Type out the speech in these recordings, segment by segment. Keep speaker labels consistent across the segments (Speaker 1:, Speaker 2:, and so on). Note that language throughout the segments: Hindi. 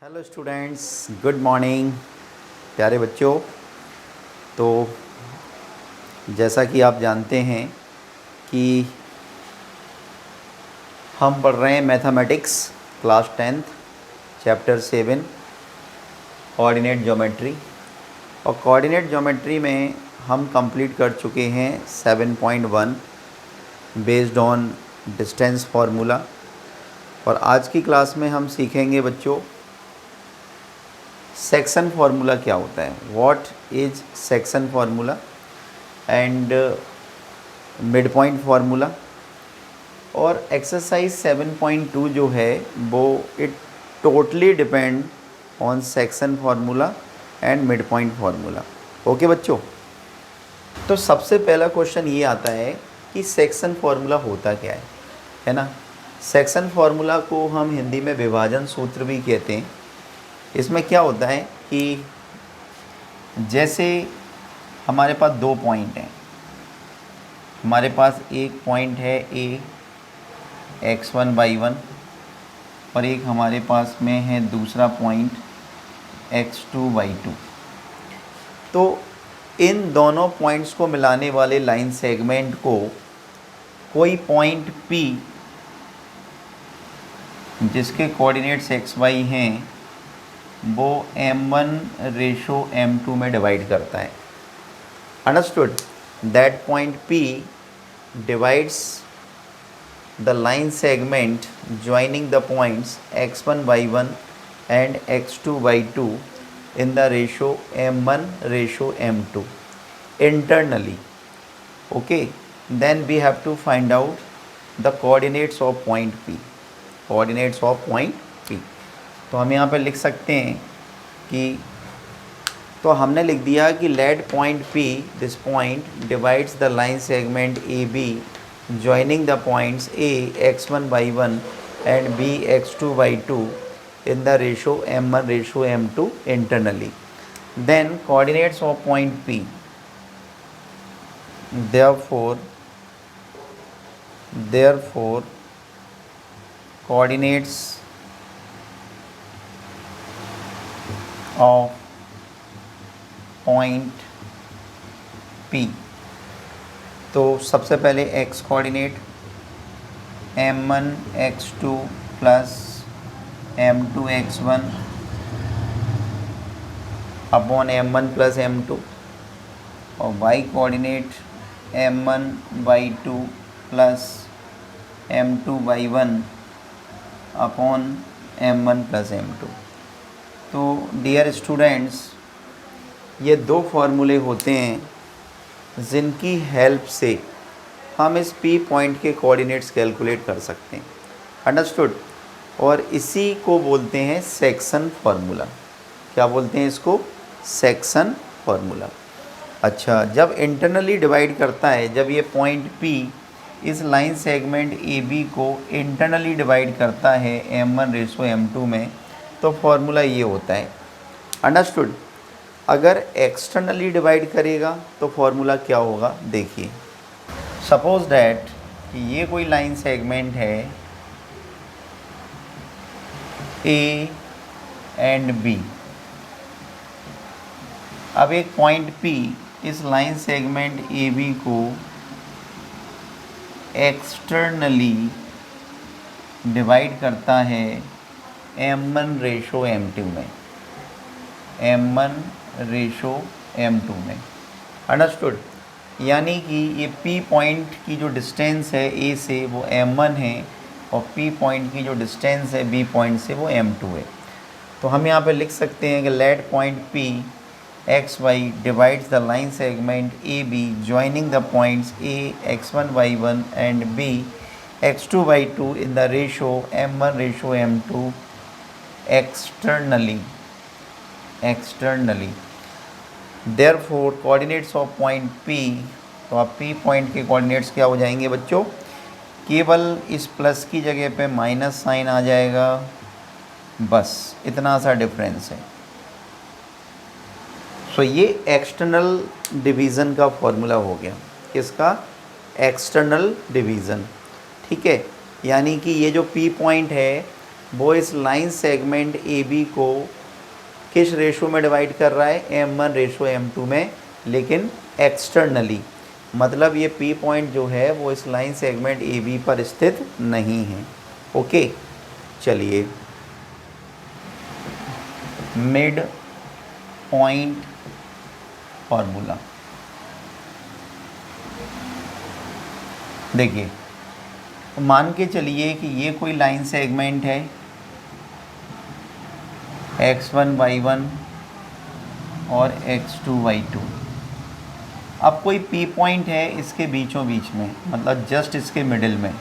Speaker 1: हेलो स्टूडेंट्स, गुड मॉर्निंग प्यारे बच्चों। तो जैसा कि आप जानते हैं कि हम पढ़ रहे हैं mathematics class 10th chapter 7 coordinate geometry. और कोऑर्डिनेट ज्योमेट्री में हम कंप्लीट कर चुके हैं 7.1 बेस्ड ऑन डिस्टेंस फार्मूला। और आज की क्लास में हम सीखेंगे बच्चों सेक्शन फार्मूला क्या होता है, what is section formula and mid point formula. और एक्सरसाइज 7.2 जो है वो it totally depend on section formula and mid point formula. Okay बच्चों, तो सबसे पहला क्वेश्चन ये आता है कि सेक्शन फार्मूला होता क्या है ना। सेक्शन फार्मूला को हम हिंदी में विभाजन सूत्र भी कहते हैं। इसमें क्या होता है कि जैसे हमारे पास दो पॉइंट हैं, हमारे पास एक पॉइंट है ए x1 y1 और एक हमारे पास में है दूसरा पॉइंट x2 y2। तो इन दोनों पॉइंट्स को मिलाने वाले लाइन सेगमेंट को कोई पॉइंट P जिसके कोऑर्डिनेट्स xy हैं वो m1:m2 में डिवाइड करता है। Understood? That point P divides the line segment joining the points x1 y1 and x2 y2 in the ratio m1:m2 internally. Okay, then we have to find out the coordinates of point P. coordinates of point P. तो हम यहाँ पर लिख सकते हैं कि तो हमने लिख दिया कि let point P this point divides the line segment AB joining the points A x1 y1 and B x2 y2 in the ratio m1:m2 internally. Then coordinates of point P, therefore coordinates of point P, तो सबसे पहले x coordinate m1 x2 plus m2 x1 upon m1 plus m2 और y coordinate m1 y2 plus m2 y1 upon m1 plus m2। तो डियर स्टूडेंट्स, ये दो फार्मूले होते हैं जिनकी हेल्प से हम इस P पॉइंट के कोऑर्डिनेट्स कैलकुलेट कर सकते हैं। अंडरस्टूड? और इसी को बोलते हैं सेक्शन फार्मूला। क्या बोलते हैं इसको? Section formula. अच्छा, जब इंटरनली डिवाइड करता है, जब ये पॉइंट P इस लाइन सेगमेंट AB को इंटरनली डिवाइड करता है m1:m2 में, तो फार्मूला ये होता है। अंडरस्टूड? अगर एक्सटर्नली डिवाइड करेगा तो फार्मूला क्या होगा, देखिए। सपोज डैट कि ये कोई लाइन सेगमेंट है A एंड B। अब एक पॉइंट P इस लाइन सेगमेंट AB को एक्सटर्नली डिवाइड करता है m1:m2 में, m1:m2 में। अंडरस्टूड? यानी कि ये P पॉइंट की जो डिस्टेंस है A से वो m1 है और P पॉइंट की जो डिस्टेंस है B पॉइंट से वो m2 है। तो हम यहाँ पे लिख सकते हैं कि let point P xy divides the line segment AB joining the points A x1 y1 and B x2 y2 in the ratio m1:m2 externally. Therefore coordinates of point P, तो अब P पॉइंट के कोऑर्डिनेट्स क्या हो जाएंगे बच्चों? केवल इस प्लस की जगह पे माइनस साइन आ जाएगा, बस इतना सा डिफरेंस है। सो ये एक्सटर्नल डिवीज़न का फॉर्मूला हो गया। किसका? External division. ठीक है, यानी कि ये जो P पॉइंट है वो इस लाइन सेगमेंट ए बी को किस रेशो में डिवाइड कर रहा है, m1 रेशो m2 में, लेकिन एक्सटर्नली, मतलब ये P पॉइंट जो है वो इस लाइन सेगमेंट ए बी पर स्थित नहीं है। ओके, चलिए मिड पॉइंट फॉर्मूला देखिए, मान के चलिए कि ये कोई लाइन सेगमेंट है x1 y1 और x2 y2। अब कोई P पॉइंट है इसके बीचों बीच में, मतलब जस्ट इसके मिडिल में,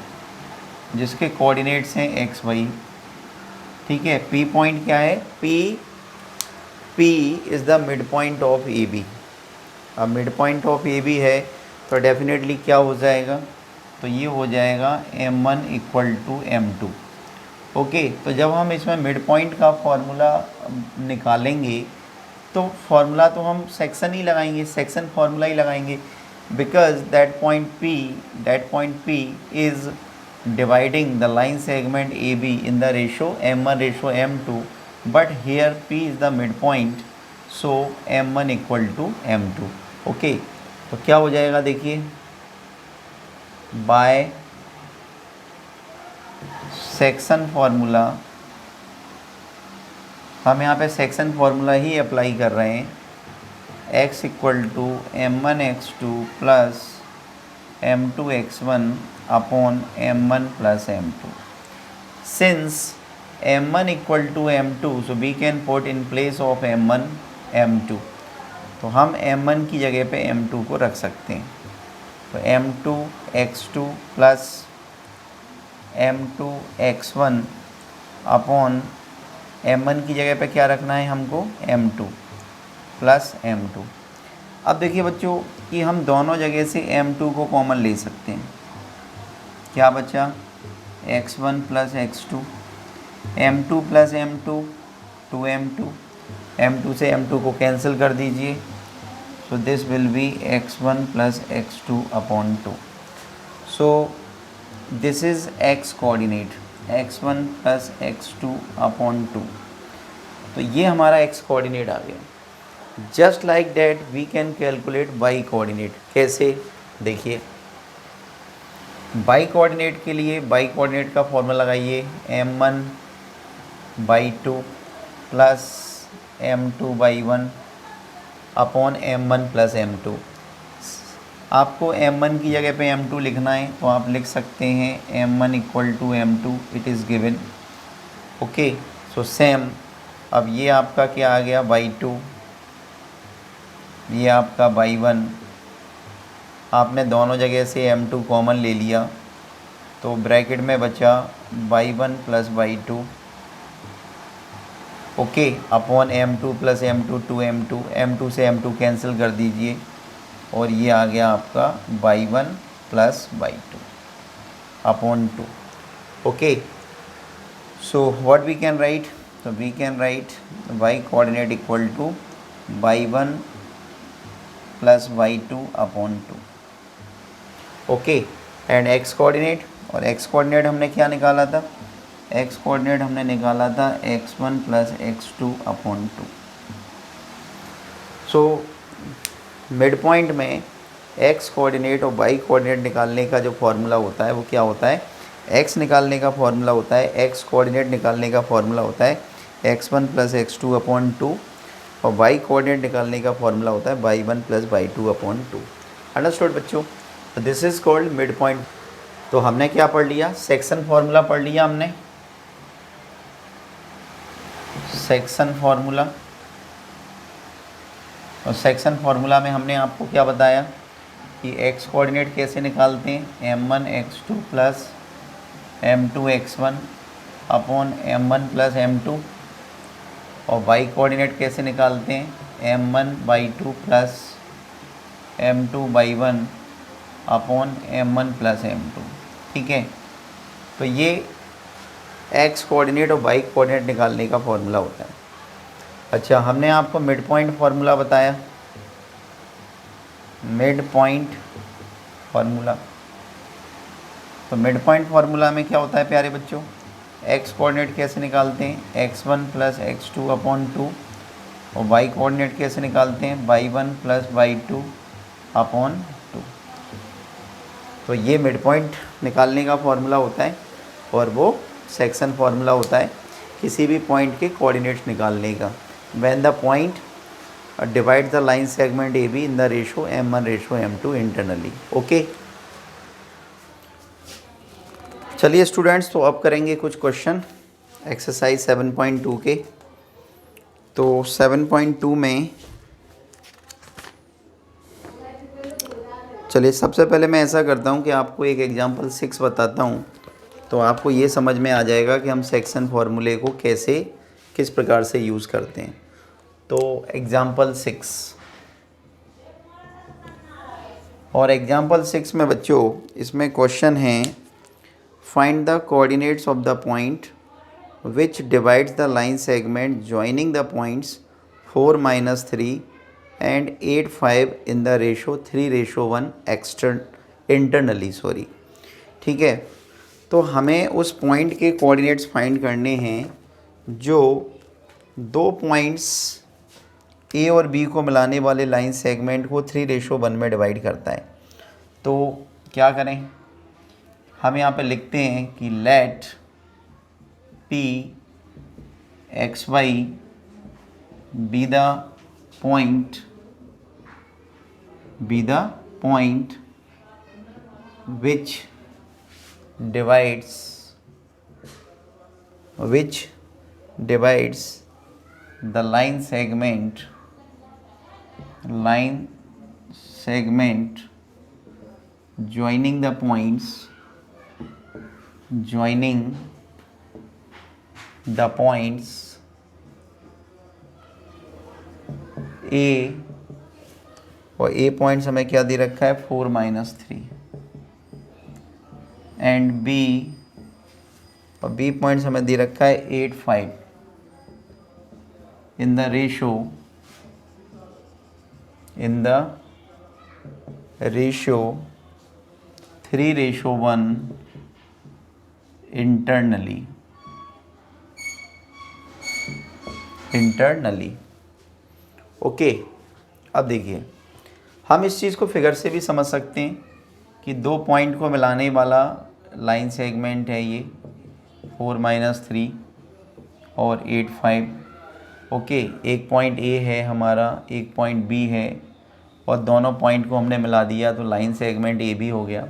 Speaker 1: जिसके कोऑर्डिनेट्स हैं x y। ठीक है, P पॉइंट क्या है, P is the mid point of A B. अब mid point of A B है तो डेफिनेटली क्या हो जाएगा, तो ये हो जाएगा m1 equal to m2। Okay, तो जब हम इसमें मिड पॉइंट का फॉर्मूला निकालेंगे तो फॉर्मूला तो हम सेक्शन ही लगाएंगे, सेक्शन फार्मूला ही लगाएंगे, because that point P is dividing the line segment A B in the ratio m1 ratio m2, but here P is the mid point, so m1 equal to m2। Okay, तो क्या हो जाएगा देखिए, बाय सेक्शन फार्मूला, हम यहाँ पे सेक्शन फार्मूला ही अप्लाई कर रहे हैं, x equal to m1 x2 plus m2 x1 upon m1 plus m2। Since m1 equal to m2, so we can put in place of m1 m2, तो हम m1 की जगह पे m2 को रख सकते हैं। तो m2 x2 plus m2 x1 upon m1 की जगह पे क्या रखना है हमको, m2 प्लस m2। अब देखिए बच्चों कि हम दोनों जगह से m2 को कॉमन ले सकते हैं। क्या बचा, x1 plus x2, m2 plus m2 2m2, m2 से m2 को कैंसिल कर दीजिए, so this will be x1 plus x2 upon 2। so this is x coordinate, x1 plus x2 upon 2, तो ये हमारा x कोऑर्डिनेट आ गया। Just like that we can calculate y coordinate. कैसे, देखिए y कोऑर्डिनेट के लिए y कोऑर्डिनेट का फॉर्मूला लगाइए, m1/2 plus m2/1 upon m1 plus m2। आपको m1 की जगह पे m2 लिखना है तो आप लिख सकते हैं m1 equal to m2, it is given. Okay, so same, अब ये आपका क्या आ गया y2, ये आपका y1, आपने दोनों जगह से m2 कॉमन ले लिया तो ब्रैकेट में बचा y1 plus y2, okay, upon m2 plus m2 2m2, m2 से m2 कैंसिल कर दीजिए और ये आ गया आपका y1 plus y2 upon 2। Okay, so what we can write, तो we can write y coordinate equal to y1 plus y2 upon 2। Okay, and x coordinate, और x कोऑर्डिनेट हमने क्या निकाला था, x कोऑर्डिनेट हमने निकाला था x1 plus x2 upon 2। So mid point में x कोऑर्डिनेट और y कोऑर्डिनेट निकालने का जो फार्मूला होता है वो क्या होता है, x निकालने का फार्मूला होता है, x कोऑर्डिनेट निकालने का फार्मूला होता है x1 प्लस x2 अपॉन 2, और y कोऑर्डिनेट निकालने का फार्मूला होता है y1 plus y2 upon 2। Understood बच्चों, तो this is called mid point. तो हमने क्या पढ़ लिया, सेक्शन फार्मूला पढ़ लिया हमने, सेक्शन फार्मूला, और सेक्शन फार्मूला में हमने आपको क्या बताया कि x कोऑर्डिनेट कैसे निकालते हैं, m1 x2 plus m2 x1 upon m1 plus m2, और y कोऑर्डिनेट कैसे निकालते हैं, m1/2 plus m2/1 upon m1 plus m2। ठीक है, तो ये x कोऑर्डिनेट और y कोऑर्डिनेट निकालने का फॉर्मूला होता है। अच्छा, हमने आपको मिड पॉइंट फार्मूला बताया, मिड पॉइंट फार्मूला। तो मिड पॉइंट फार्मूला में क्या होता है प्यारे बच्चों, एक्स कोऑर्डिनेट कैसे निकालते हैं, x1 प्लस x2 अपॉन 2, और वाई कोऑर्डिनेट कैसे निकालते हैं, y1 प्लस y2 अपॉन 2। तो ये मिड पॉइंट निकालने का फॉर्मूला होता है और वो सेक्शन फार्मूला होता है किसी भी पॉइंट के कोऑर्डिनेट्स निकालने का। When the point divide the line segment A B in the ratio m1:m2 internally. Okay, चलिए स्टूडेंट्स, तो अब करेंगे कुछ क्वेश्चन एक्सरसाइज 7.2 के। तो 7.2 में चलिए सबसे पहले मैं ऐसा करता हूँ कि आपको एक एग्जांपल 6 बताता हूँ, तो आपको ये समझ में आ जाएगा कि हम सेक्शन फार्मूले को कैसे किस प्रकार से यूज़ करते हैं। तो एग्जांपल 6, और एग्जांपल 6 में बच्चों इसमें क्वेश्चन है find the coordinates of the point which divides the line segment joining the points 4-3 and 8-5 in the ratio 3:1 internally. ठीक है, तो हमें उस पॉइंट के कोऑर्डिनेट्स फाइंड करने हैं जो दो पॉइंट्स ए और बी को मिलाने वाले लाइन सेगमेंट को 3:1 में डिवाइड करता है। तो क्या करें, हम यहाँ पे लिखते हैं कि let P x y be the point which divides the line segment joining the points A, और A पॉइंट्स हमें क्या दे रखा है 4-3, एंड B, और B पॉइंट्स हमें दे रखा है 8-5 इन द रेशो 3:1 इंटरनली। ओके, अब देखिए हम इस चीज़ को फिगर से भी समझ सकते हैं कि दो पॉइंट को मिलाने वाला लाइन सेगमेंट है ये 4-3 और 8-5। ओके, एक पॉइंट ए है हमारा, एक पॉइंट बी है, और दोनों पॉइंट को हमने मिला दिया तो लाइन सेगमेंट ए बी हो गया।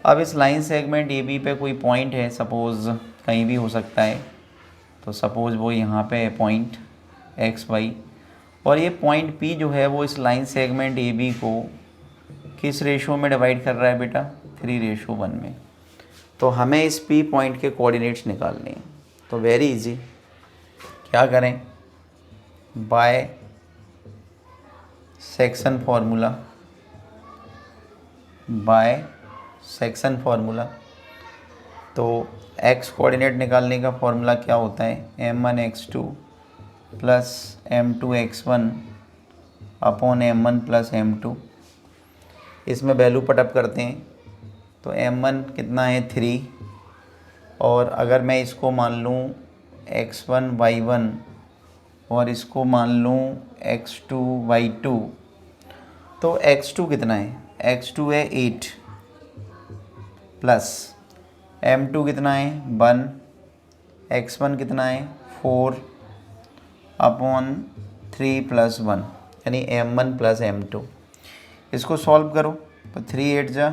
Speaker 1: अब इस लाइन सेगमेंट ए बी पे कोई पॉइंट है, सपोज़ कहीं भी हो सकता है, तो सपोज़ वो यहाँ पे है पॉइंट एक्स वाई, और ये पॉइंट पी जो है वो इस लाइन सेगमेंट ए बी को किस रेशो में डिवाइड कर रहा है बेटा, 3:1 में। तो हमें इस पी पॉइंट के कोऑर्डिनेट्स निकालने हैं। तो वेरी इजी, क्या करें, बाय सेक्शन फार्मूला। तो एक्स कोऑर्डिनेट निकालने का फॉर्मूला क्या होता है, m1x2 plus m2x1 upon m1 plus m2। इसमें वैल्यू पटअप करते हैं तो m1 कितना है 3, और अगर मैं इसको मान लूँ x1 y1 और इसको मान लूँ x2 y2, तो x2 कितना है, x2 है 8 प्लस m2 कितना है 1, x1 कितना है 4 अपॉन 3 + 1 यानी m1 प्लस m2। इसको सॉल्व करो तो 3 8 जा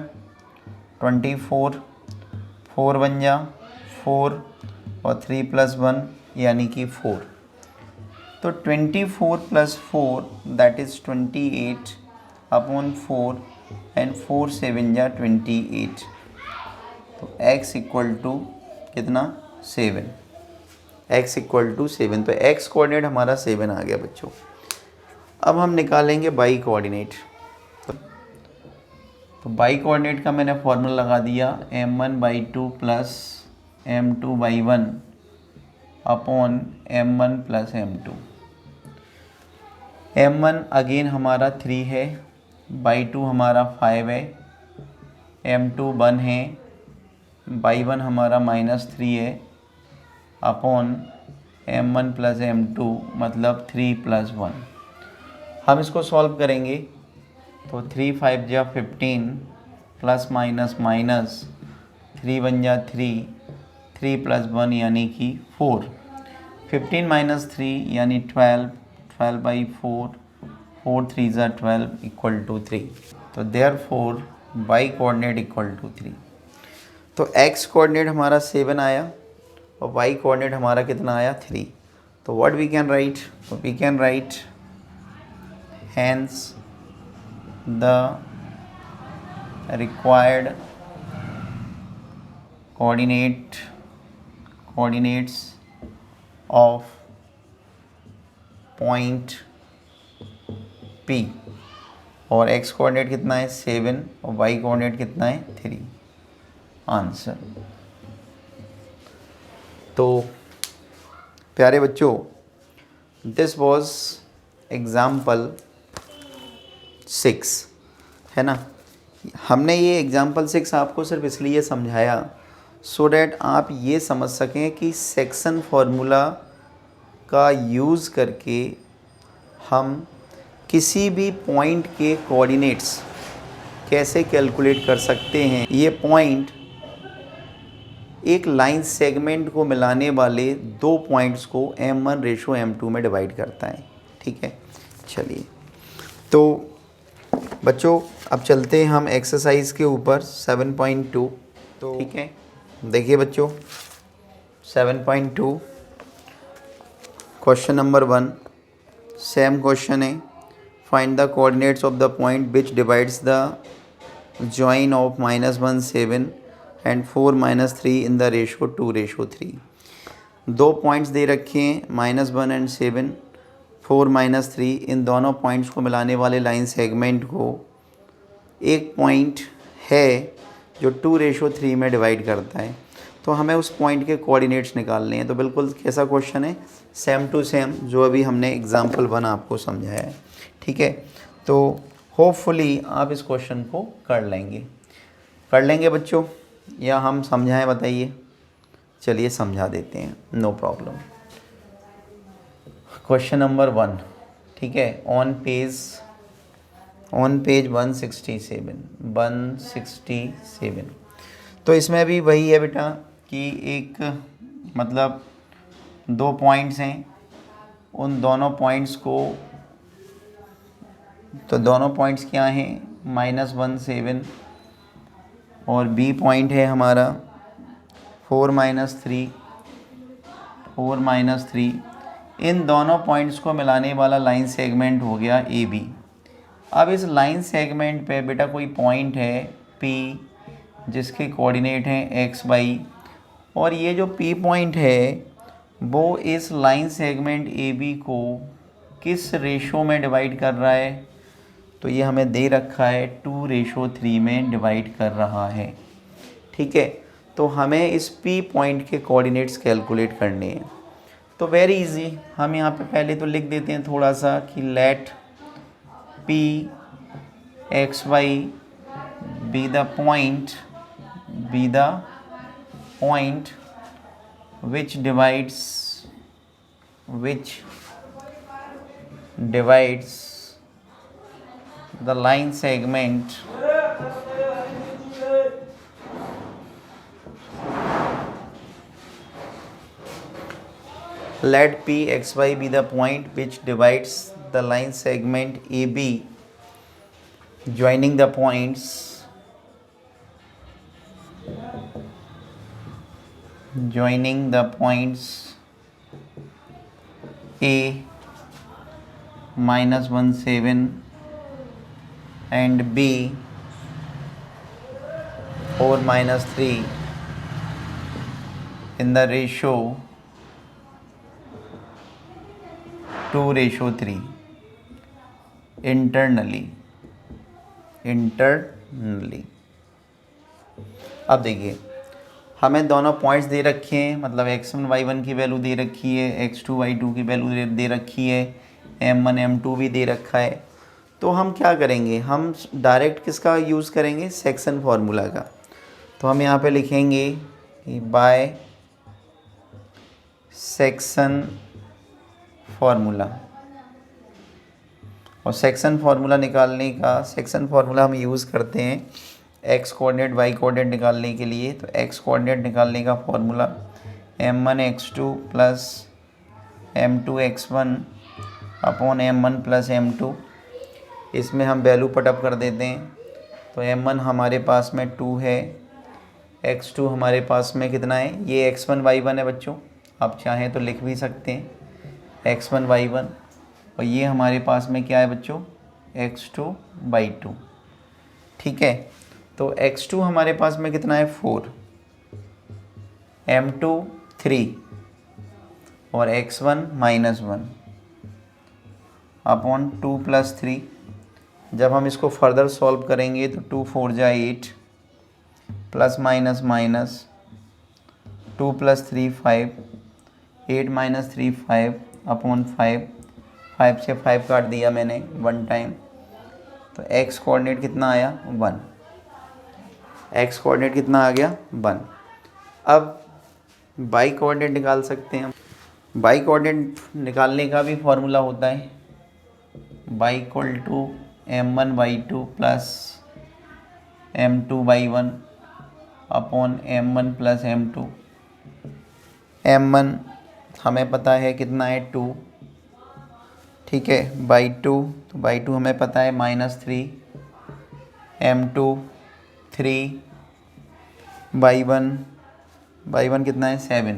Speaker 1: 24, 4 1 जा 4 और 3 + 1 यानी कि 4। तो 24 + 4 दैट इज़ 28 अपॉन 4 एंड 4 7 जा 28। तो x इक्वल टू कितना 7, x इक्वल टू 7। तो x कोऑर्डिनेट हमारा 7 आ गया बच्चों। अब हम निकालेंगे y कोऑर्डिनेट। तो y कोऑर्डिनेट का मैंने फॉर्मूला लगा दिया m1/2 plus m2/1 upon m1 plus m2। m1 again हमारा 3 है, by2 हमारा 5 है, m2 1 है, by1 हमारा -3 है, अपॉन m1 प्लस m2 मतलब 3 प्लस 1। हम इसको सॉल्व करेंगे तो 3 5 जा 15 प्लस माइनस माइनस 3 1 जा 3, 3 प्लस 1 यानी कि 4, 15 माइनस 3 यानी 12, 12 बाई 4, 4 3 जा 12 इक्वल टू 3। तो therefore y coordinate equal to 3। तो x कोऑर्डिनेट हमारा 7 आया और y कोऑर्डिनेट हमारा कितना आया 3। तो what we can write, we can write hence the required coordinates of point P और x कोऑर्डिनेट कितना है 7 और y कोऑर्डिनेट कितना है 3। आंसर। तो प्यारे बच्चों, दिस वॉज एग्ज़ाम्पल 6, है ना। हमने ये एग्ज़ाम्पल 6 आपको सिर्फ इसलिए समझाया सो डैट आप ये समझ सकें कि सेक्शन फार्मूला का यूज़ करके हम किसी भी पॉइंट के कोऑर्डिनेट्स कैसे कैलकुलेट कर सकते हैं। ये पॉइंट एक लाइन सेगमेंट को मिलाने वाले दो पॉइंट्स को m1 रेशो m2 में डिवाइड करता है। ठीक है, चलिए तो बच्चों अब चलते हैं हम एक्सरसाइज के ऊपर 7.2। तो ठीक है, देखिए बच्चों 7.2 क्वेश्चन नंबर 1 सेम क्वेश्चन है। Find the coordinates of the point which divides the join of -1 7 and 4 -3 in the ratio 2:3। दो पॉइंट्स दे रखे हैं -1 एंड 7, 4 -3। इन दोनों पॉइंट्स को मिलाने वाले लाइन सेगमेंट को एक पॉइंट है जो 2:3 में डिवाइड करता है। तो हमें उस पॉइंट के कोऑर्डिनेट्स निकालने हैं। तो बिल्कुल कैसा क्वेश्चन है, सेम टू सेम जो अभी हमने एग्जाम्पल 1 आपको समझाया है। ठीक है, तो होपफुली आप इस क्वेश्चन को कर लेंगे बच्चों, या हम समझाएं बताइए। चलिए समझा देते हैं, नो प्रॉब्लम। क्वेश्चन नंबर 1, ठीक है, ऑन पेज 167। तो इसमें भी वही है बेटा कि एक मतलब दो पॉइंट्स हैं, उन दोनों पॉइंट्स को, तो दोनों पॉइंट्स क्या हैं -1 7 और बी पॉइंट है हमारा 4 -3। इन दोनों पॉइंट्स को मिलाने वाला लाइन सेगमेंट हो गया ए बी। अब इस लाइन सेगमेंट पे बेटा कोई पॉइंट है P जिसके कोऑर्डिनेट हैं x y, और ये जो P पॉइंट है वो इस लाइन सेगमेंट AB को किस रेशो में डिवाइड कर रहा है। तो ये हमें दे रखा है 2:3 में डिवाइड कर रहा है। ठीक है, तो हमें इस P पॉइंट के कोऑर्डिनेट्स कैलकुलेट करने हैं। तो वेरी इजी, हम यहाँ पे पहले तो लिख देते हैं थोड़ा सा कि late P x y be the point which divides the line segment let P x y be the point which divides the line segment AB joining the points A -1 7 and B 4 -3 in the ratio 2:3 internally। अब देखिए हमें दोनों पॉइंट्स दे रखे हैं, मतलब x1 y1 की वैल्यू दे रखी है, x2 y2 की वैल्यू दे रखी है, m1 m2 भी दे रखा है। तो हम क्या करेंगे, हम डायरेक्ट किसका यूज़ करेंगे, सेक्शन फार्मूला का। तो हम यहाँ पे लिखेंगे कि बाय सेक्शन फार्मूला। और सेक्शन फार्मूला निकालने का, सेक्शन फार्मूला हम यूज़ करते हैं एक्स कोऑर्डिनेट वाई कोऑर्डिनेट निकालने के लिए। तो एक्स कोऑर्डिनेट निकालने का formula m1x2 plus m2x1 upon m1 plus m2। इसमें हम वैल्यू पटअप कर देते हैं। तो m1 हमारे पास में 2 है, x2 हमारे पास में कितना है, ये x1 y1 है बच्चों, आप चाहें तो लिख भी सकते हैं x1 y1। और ये हमारे पास में क्या है बच्चों, x2 y2। ठीक है, तो x2 हमारे पास में कितना है 4, m2 3 और x1 -1 अपॉन 2 + 3। जब हम इसको फर्दर सॉल्व करेंगे तो 2 4 जा 8 प्लस माइनस माइनस 2 + 3 5, 8 - 3 5 अपॉन 5, 5 से 5 काट दिया मैंने 1 टाइम। तो x कोऑर्डिनेट कितना आया 1, x कोऑर्डिनेट कितना आ गया 1। अब y कोऑर्डिनेट निकाल सकते हैं हम। y कोऑर्डिनेट निकालने का भी फॉर्मूला होता है y = m1y2 plus m2y1 upon m1 plus m2। m1 हमें पता है कितना है 2, ठीक है, by2, तो by2 हमें पता है -3, m2 3, by1 कितना है 7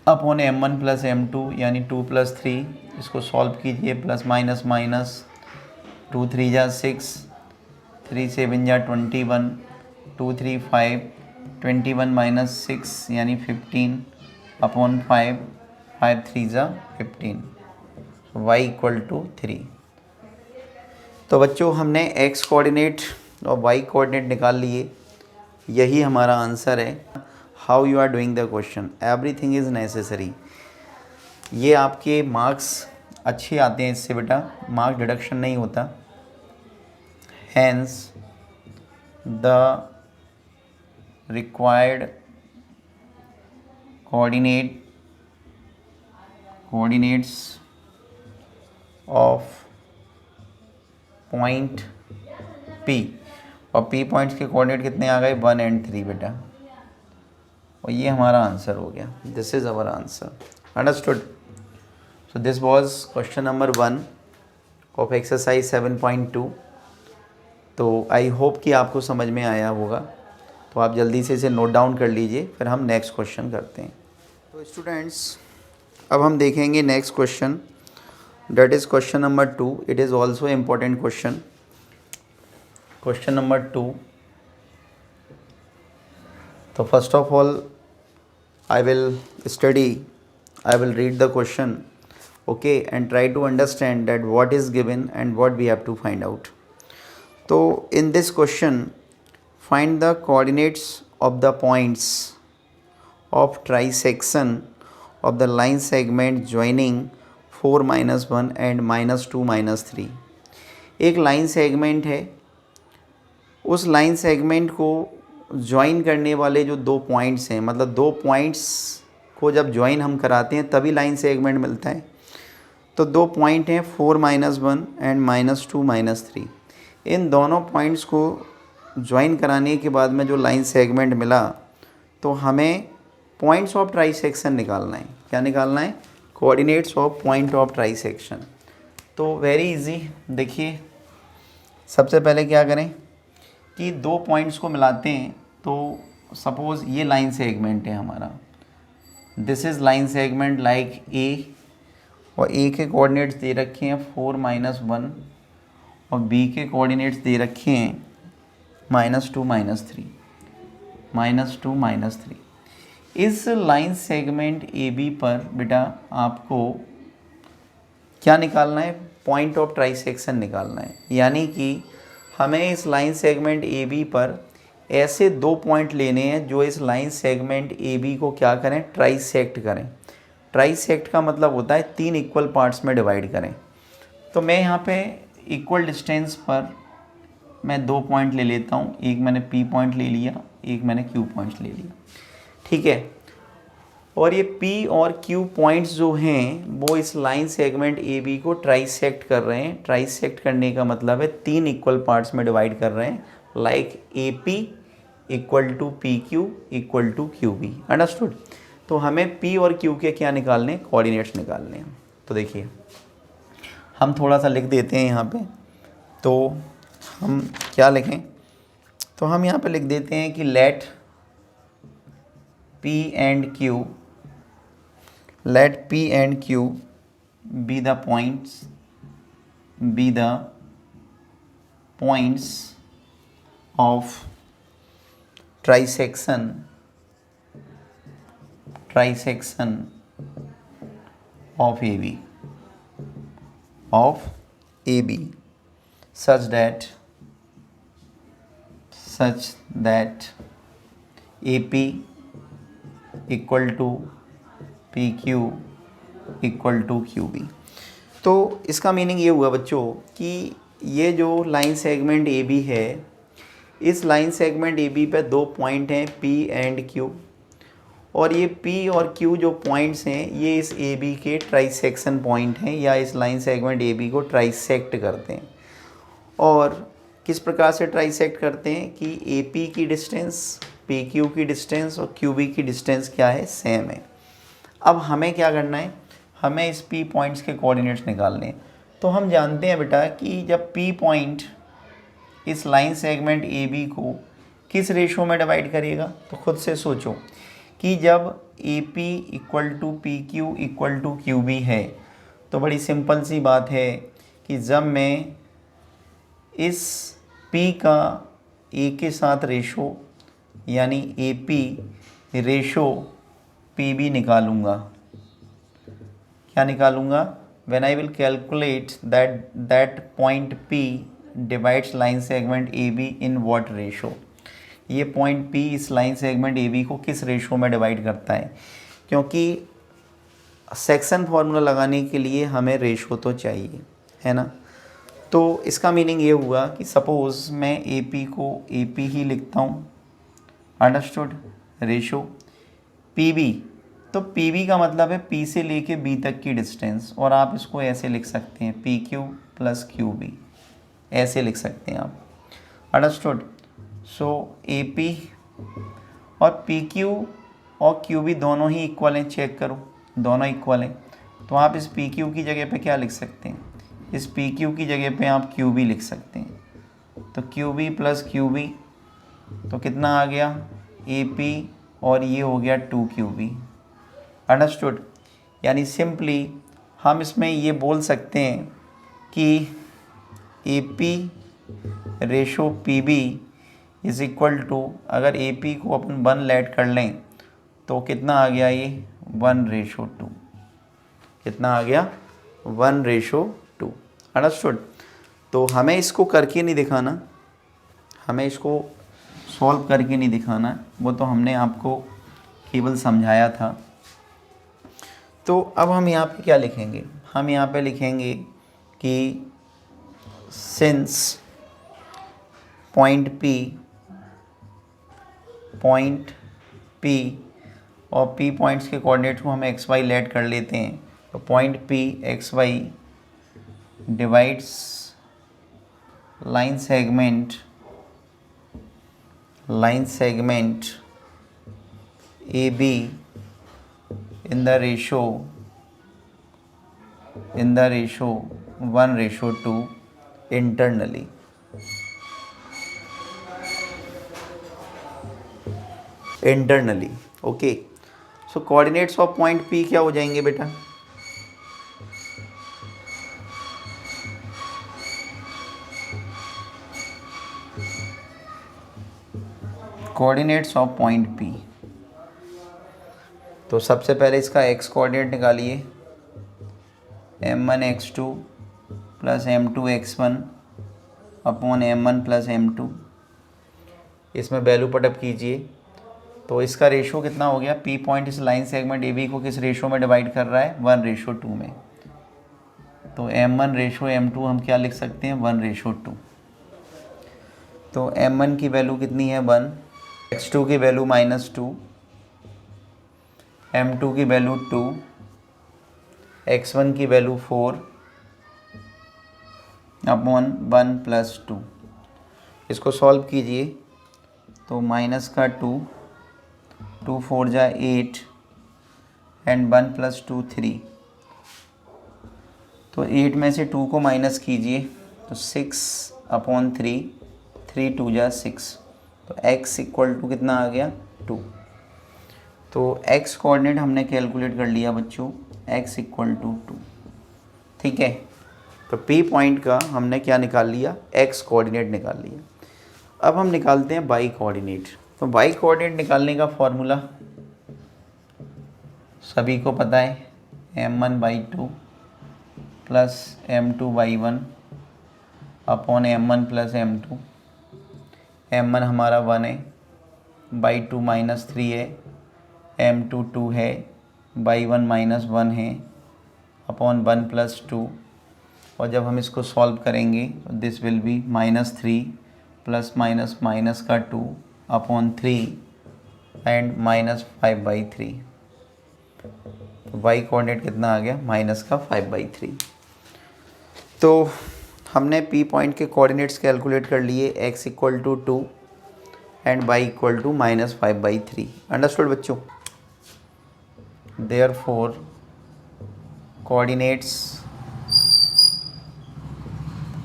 Speaker 1: अपॉन m1 प्लस m2 यानी 2 + 3। इसको सॉल्व कीजिए, प्लस माइनस माइनस 2 3 जा 6, 3 7 जा 21, 2 3 5, 21 - 6 यानी 15 अपॉन 5, 5 3 जा 15, y = 3। तो बच्चों हमने x कोऑर्डिनेट और y कोऑर्डिनेट निकाल लिए, यही हमारा आंसर है। How you are doing the question, everything is necessary. ये आपके मार्क्स अच्छे आते हैं इससे बेटा, मार्क डिडक्शन नहीं होता। Hence the required coordinates of point P, और P पॉइंट्स के कोऑर्डिनेट कितने आ गए 1 और 3 बेटा, और ये हमारा आंसर हो गया। This is our answer, understood. So this was question number 1 of exercise 7.2। तो आई होप कि आपको समझ में आया होगा। तो आप जल्दी से इसे नोट डाउन कर लीजिए, फिर हम नेक्स्ट क्वेश्चन करते हैं। तो स्टूडेंट्स अब हम देखेंगे next question, that is question number 2। It is also important question. Question number 2, तो first of all I will read the question, okay, and try to understand that what is given and what we have to find out. So in this question, find the coordinates of the points of trisection of the line segment joining 4 - 1 and -2 - 3। एक लाइन सेगमेंट है, उस लाइन सेगमेंट को ज्वाइन करने वाले जो 2 पॉइंट्स हैं, मतलब 2 पॉइंट्स को जब ज्वाइन हम कराते हैं तभी लाइन सेगमेंट मिलता है। तो 2 पॉइंट हैं 4 - 1 एंड -2 - 3। इन दोनों पॉइंट्स को ज्वाइन कराने के बाद में जो लाइन सेगमेंट मिला, तो हमें पॉइंट्स ऑफ ट्राइसेक्शन निकालना है। क्या निकालना है, coordinates of point of trisection. तो वेरी इजी, देखिए सबसे पहले क्या करें कि 2 पॉइंट्स को मिलाते हैं। तो सपोज़ ये लाइन सेगमेंट है हमारा, this is line segment like a, और ए के कोऑर्डिनेट्स दे रखे हैं 4 - 1 और बी के कोऑर्डिनेट्स दे रखे हैं -2 - 3, -2 - 3। इस लाइन सेगमेंट ए बी पर बेटा आपको क्या निकालना है, पॉइंट ऑफ ट्राइसेक्शन निकालना है। यानी कि हमें इस लाइन सेगमेंट ए बी पर ऐसे 2 पॉइंट लेने हैं जो इस लाइन सेगमेंट ए बी को क्या करें, ट्राइसेक्ट करें। ट्राइसेक्ट का मतलब होता है 3 इक्वल पार्ट्स में डिवाइड करें। तो मैं यहाँ पे इक्वल डिस्टेंस पर मैं 2 पॉइंट ले लेता हूँ। एक मैंने P पॉइंट ले लिया, एक मैंने Q पॉइंट ले लिया, ठीक है। और ये P और Q पॉइंट्स जो हैं वो इस लाइन सेगमेंट AB को ट्राइसेक्ट कर रहे हैं। ट्राइसेक्ट करने का मतलब है 3 इक्वल पार्ट्स में डिवाइड कर रहे हैं, like AP equal to PQ equal to QB। Understood. तो हमें P और Q के क्या निकालने, कोऑर्डिनेट्स निकालने हैं। तो देखिए हम थोड़ा सा लिख देते हैं यहाँ पे। तो हम क्या लिखें, तो हम यहाँ पे लिख देते हैं कि late P and Q be the points of trisection of AB such that AP equal to PQ equal to QB। तो इसका मीनिंग ये हुआ बच्चों कि ये जो लाइन सेगमेंट AB है, इस लाइन सेगमेंट AB पे 2 पॉइंट हैं P एंड Q, और ये P और Q जो पॉइंट्स हैं ये इस AB के ट्राइसेक्शन पॉइंट हैं, या इस लाइन सेगमेंट AB को ट्राइसेक्ट करते हैं। और किस प्रकार से ट्राइसेक्ट करते हैं कि AP की डिस्टेंस, PQ की डिस्टेंस और QB की डिस्टेंस क्या है, सेम है। अब हमें क्या करना है, हमें इस P पॉइंट्स के कोऑर्डिनेट्स निकालने हैं। तो हम जानते हैं बेटा कि जब P पॉइंट इस लाइन सेगमेंट AB को किस रेशो में डिवाइड करेगा, तो खुद से सोचो कि जब AP equal to PQ equal to QB है, तो बड़ी सिंपल सी बात है कि जब मैं इस P का A के साथ रेशो यानी AP रेशो PB निकालूंगा, क्या निकालूंगा, when I will calculate that point P divides line segment AB in what ratio. ये पॉइंट P इस लाइन सेगमेंट AB को किस रेशो में डिवाइड करता है, क्योंकि सेक्शन फार्मूला लगाने के लिए हमें रेशो तो चाहिए, है ना। तो इसका मीनिंग ये हुआ कि सपोज़ मैं AP को AP ही लिखता हूँ, अंडरस्टूड, रेशो PB, तो PB का मतलब है P से लेके B तक की डिस्टेंस, और आप इसको ऐसे लिख सकते हैं PQ प्लस QB, ऐसे लिख सकते हैं आप, अंडरस्टूड। सो AP और PQ और QB दोनों ही इक्वल हैं, चेक करो दोनों इक्वल हैं। तो आप इस PQ की जगह पे क्या लिख सकते हैं, इस PQ की जगह पे आप QB लिख सकते हैं। तो QB प्लस QB तो कितना आ गया, AP और ये हो गया 2QB, अंडरस्टूड। यानी सिंपली हम इसमें ये बोल सकते हैं कि AP ratio PB is equal to, अगर AP को अपन 1 लेट कर लें तो कितना आ गया, ये 1:2, कितना आ गया, 1:2, अंडरस्टूड। तो हमें इसको करके नहीं दिखाना, हमें इसको सॉल्व करके नहीं दिखाना, वो तो हमने आपको केवल समझाया था। तो अब हम यहाँ पे क्या लिखेंगे, हम यहाँ पे लिखेंगे कि सिंस पॉइंट P और P पॉइंट्स के कोऑर्डिनेट्स को हम XY लेट कर लेते हैं, तो point P XY divides line segment AB in the ratio 1:2 internally. Okay. So coordinates of point P क्या हो जाएंगे बेटा, कोऑर्डिनेट्स ऑफ पॉइंट P। तो सबसे पहले इसका x कोऑर्डिनेट निकालिए, m1 x2 plus m2 x1 upon m1 plus m2, इसमें वैल्यू पुटअप कीजिए। तो इसका रेशो कितना हो गया, P पॉइंट इस लाइन सेगमेंट AB को किस रेशो में डिवाइड कर रहा है, 1:2 में। तो m1 रेशो m2 हम क्या लिख सकते हैं, 1:2। तो m1 की वैल्यू कितनी है, 1, x2 की वैल्यू -2, m2 की वैल्यू 2, x1 की वैल्यू 4 अपॉन 1 प्लस 2। इसको सॉल्व कीजिए तो माइनस का 2, 2 4 जा 8 एंड 1 प्लस 2 3। तो 8 में से 2 को माइनस कीजिए तो 6 अपॉन 3, 3 2 जा 6। तो x इक्वल टू कितना आ गया 2। तो x कोऑर्डिनेट हमने कैलकुलेट कर लिया बच्चों, x इक्वल टू 2। ठीक है, तो P पॉइंट का हमने क्या निकाल लिया, x कोऑर्डिनेट निकाल लिया। अब हम निकालते हैं y कोऑर्डिनेट। तो y कोऑर्डिनेट निकालने का फॉर्मूला सभी को पता है, m1/2 plus m2/1 upon m1 plus m2। m1 हमारा 1 है, /2 -3 है, m2 2 है, /1 -1 है अपॉन 1 प्लस 2। और जब हम इसको सॉल्व करेंगे तो this will be -3 plus minus minus का 2 अपॉन 3 एंड -5/3। तो y कोऑर्डिनेट कितना आ गया, माइनस का 5/3। तो हमने P पॉइंट के कोऑर्डिनेट्स कैलकुलेट कर लिए, x equal to 2 and y equal to -5/3। Understood बच्चों? Therefore coordinates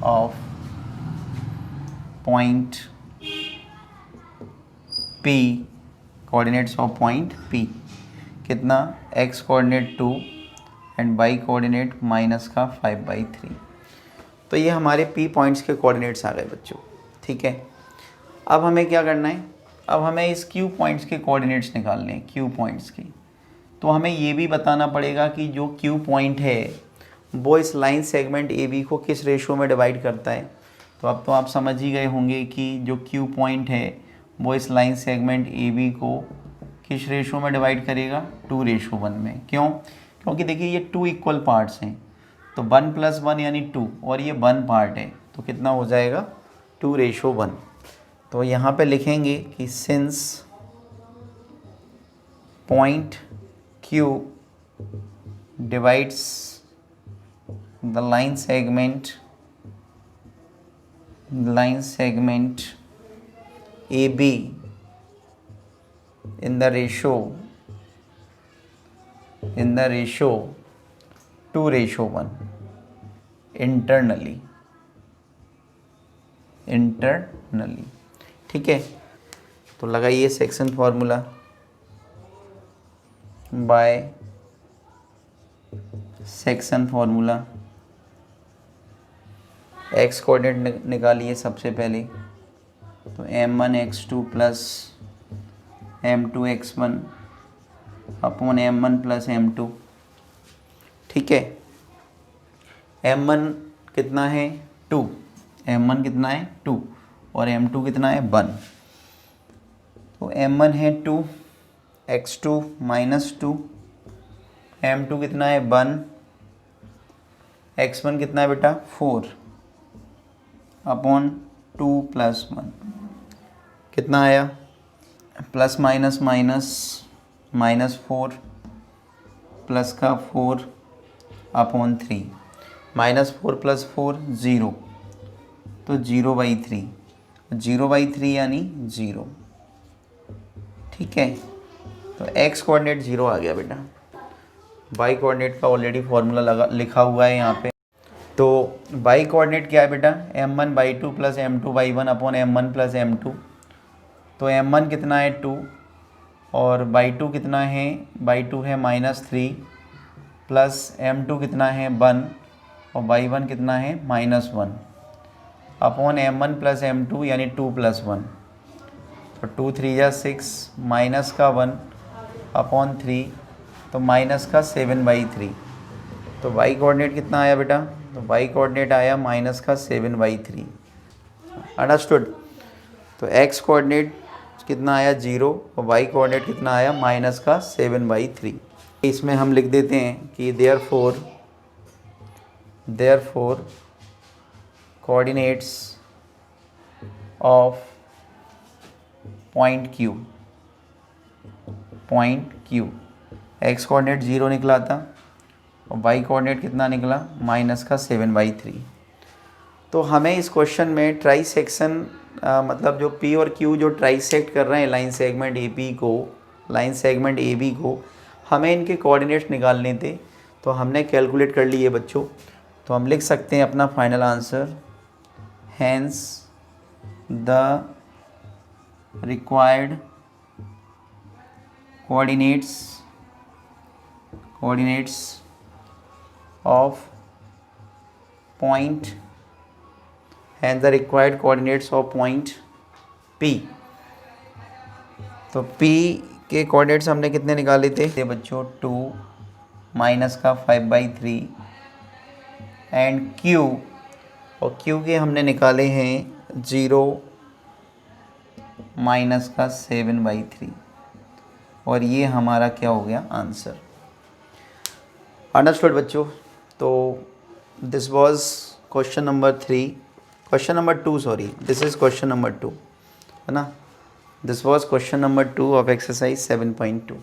Speaker 1: of point P, coordinates of point P कितना, x coordinate 2 and y coordinate minus का 5/3। तो ये हमारे P पॉइंट्स के कोऑर्डिनेट्स आ गए बच्चों। ठीक है, अब हमें क्या करना है, अब हमें इस Q पॉइंट्स के कोऑर्डिनेट्स निकालने हैं, Q पॉइंट्स के। तो हमें ये भी बताना पड़ेगा कि जो Q पॉइंट है वो इस लाइन सेगमेंट AB को किस रेशो में डिवाइड करता है। तो अब तो आप समझ ही गए होंगे कि जो Q पॉइंट है वो इस लाइन सेगमेंट AB को किस रेशो में डिवाइड करेगा, 2:1 में। क्यों? क्योंकि देखिए ये 2 इक्वल पार्ट्स हैं, तो 1 + 1 यानी 2 और ये 1 पार्ट है, तो कितना हो जाएगा 2:1। तो यहाँ पे लिखेंगे कि since point Q divides the line segment AB in the ratio 2:1 internally। ठीक है, तो लगाइए section formula bye section formula. x coordinate निकालिए सबसे पहले, तो m1 x2 plus m2 x1 upon m1 plus m2। ठीक है, m1 कितना है 2, m1 कितना है 2 और m2 कितना है 1। तो m1 है 2, x2 -2, m2 कितना है 1, x1 कितना है बेटा 4 अपॉन 2 + 1 कितना आया, प्लस माइनस -4 प्लस का 4 अपॉन 3, -4 + 4 0, तो 0/3, 0/3 यानी 0। ठीक है, तो x कोऑर्डिनेट 0 आ गया बेटा। y कोऑर्डिनेट का ऑलरेडी फॉर्मूला लिखा हुआ है यहाँ पे। तो y कोऑर्डिनेट क्या है बेटा, m1/2 plus m2/1 upon m1 plus m2। तो m1 कितना है 2 और y2 कितना है, y2 है -3 प्लस m2 कितना है 1 और y1 कितना है -1 अपॉन m1 प्लस m2 यानी 2 + 1। तो 2 3 जा 6 माइनस का 1 अपॉन 3, तो माइनस का 7/3। तो y कोऑर्डिनेट कितना आया बेटा, तो y कोऑर्डिनेट आया माइनस का 7/3। अंडरस्टूड? तो x कोऑर्डिनेट कितना आया 0 और y कोऑर्डिनेट कितना आया माइनस का 7/3। इसमें हम लिख देते हैं कि therefore coordinates of point Q x coordinate 0 निकला था और वाई कोऑर्डिनेट कितना निकला, -7/3। तो हमें इस क्वेश्चन में ट्राई सेक्शन मतलब जो पी और क्यू जो ट्राइसेक्ट कर रहे हैं लाइन सेगमेंट ए बी को हमें इनके कोऑर्डिनेट्स निकालने थे। तो हमने कैलकुलेट कर लिए बच्चों। तो हम लिख सकते हैं अपना final answer, hence the required coordinates of point and the required coordinates of point P। तो P के कोऑर्डिनेट्स हमने कितने निकाले थे बच्चों, 2 -5/3 एंड Q, और Q के हमने निकाले हैं 0 -7/3, और ये हमारा क्या हो गया आंसर। अंडरस्टूड बच्चों। तो this was question number 3, question number 2 sorry, this is question number 2 है ना। This was question number 2 of exercise 7.2।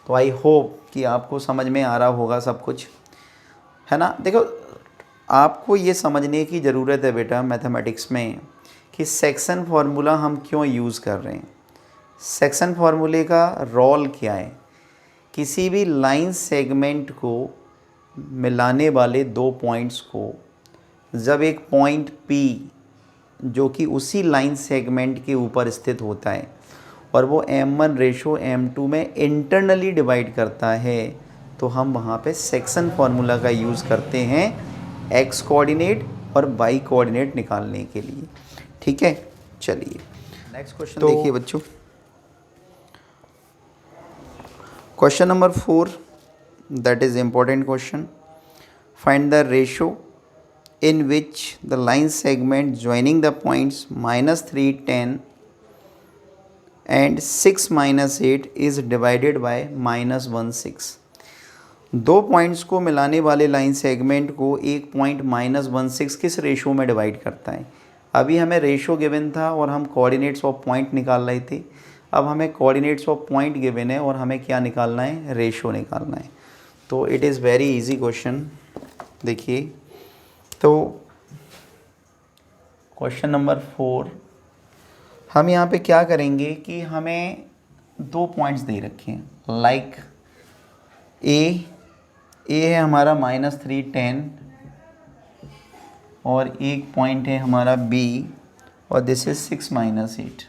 Speaker 1: तो आई होप कि आपको समझ में आ रहा होगा सब कुछ, है ना। देखो, आपको ये समझने की ज़रूरत है बेटा मैथमेटिक्स में कि सेक्शन फार्मूला हम क्यों यूज़ कर रहे हैं, सेक्शन फार्मूले का रोल क्या है। किसी भी लाइन सेगमेंट को मिलाने वाले दो पॉइंट्स को जब एक पॉइंट P जो कि उसी लाइन सेगमेंट के ऊपर स्थित होता है और वो M1/M2 में इंटरनली डिवाइड करता है, तो हम वहाँ पे सेक्शन फार्मूला का यूज़ करते हैं x कोऑर्डिनेट और y कोऑर्डिनेट निकालने के लिए। ठीक है, चलिए नेक्स्ट क्वेश्चन देखिए बच्चों। Question number 4, that is important question. Find the ratio in which the line segment joining the points -3, 10 and 6, -8 is divided by -1, 6। दो पॉइंट्स को मिलाने वाले लाइन सेगमेंट को एक पॉइंट -1, 6 किस रेशो में डिवाइड करता है। अभी हमें रेशो गिवन था और हम कोऑर्डिनेट्स ऑफ पॉइंट निकाल रहे थे। अब हमें कोऑर्डिनेट्स ऑफ पॉइंट गिवन है और हमें क्या निकालना है, रेशो निकालना है। तो it is very easy question. देखिए, तो क्वेश्चन नंबर 4 हम यहाँ पे क्या करेंगे कि हमें दो पॉइंट्स दे रखे हैं, लाइक ए है हमारा -3, 10 और एक पॉइंट है हमारा B और दिस इज 6, -8।